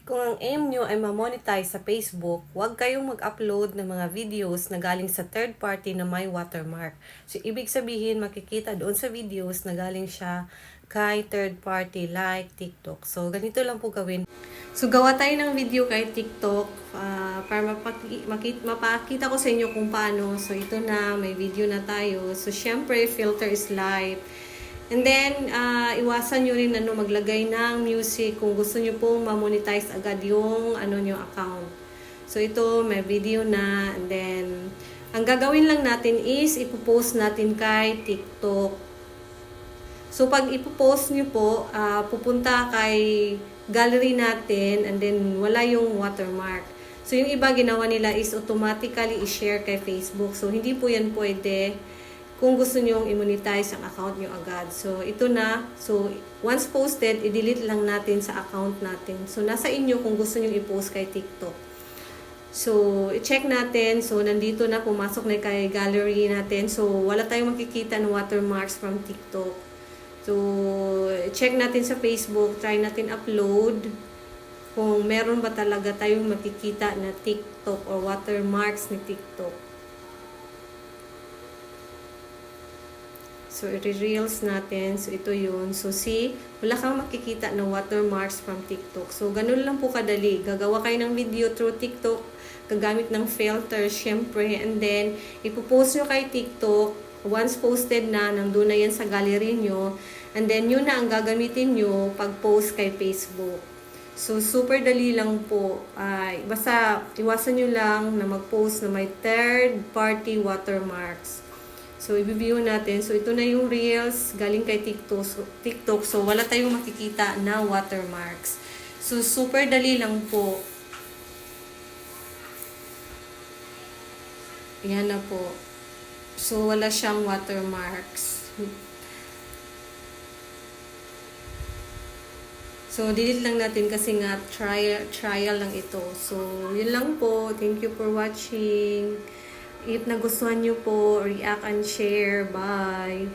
Kung ang aim nyo ay ma-monetize sa Facebook, huwag kayong mag-upload ng mga videos na galing sa third party na may watermark. So, ibig sabihin, makikita doon sa videos na galing siya kay third party like TikTok. So, ganito lang po gawin. So, gawa tayo ng video kay TikTok para mapakita ko sa inyo kung paano. So, ito na, may video na tayo. So, syempre, filter is light. And then, iwasan nyo rin maglagay ng music kung gusto nyo pong ma-monetize agad yung nyo account. So, ito, may video na. And then, ang gagawin lang natin is ipopost natin kay TikTok. So, pag ipopost nyo po, pupunta kay gallery natin and then wala yung watermark. So, yung iba ginawa nila is automatically i-share kay Facebook. So, hindi po yan pwede kung gusto nyong i-monetize ang account nyo agad. So, ito na. So, once posted, i-delete lang natin sa account natin. So, nasa inyo kung gusto nyong i-post kay TikTok. So, i-check natin. So, nandito na, pumasok na kay gallery natin. So, wala tayong makikita ng watermarks from TikTok. So, check natin sa Facebook. Try natin upload kung meron ba talaga tayong makikita na TikTok or watermarks ni TikTok. So, i-reels natin. So, ito yun. So, see, wala kang makikita na watermarks from TikTok. So, ganun lang po kadali. Gagawa kayo ng video through TikTok, gagamit ng filter, syempre, and then, ipopost nyo kay TikTok. Once posted na, nandun na yan sa gallery nyo. And then, yun na ang gagamitin nyo pag-post kay Facebook. So, super dali lang po. Basta, iwasan nyo lang na mag-post na may third-party watermarks. So, i-view natin. So, ito na yung Reels galing kay TikTok. So, wala tayong makikita na watermarks. So, super dali lang po. Yan na po. So, wala siyang watermarks. So, delete lang natin kasi nga trial lang ito. So, yun lang po. Thank you for watching. If nagustuhan nyo po, react and share. Bye!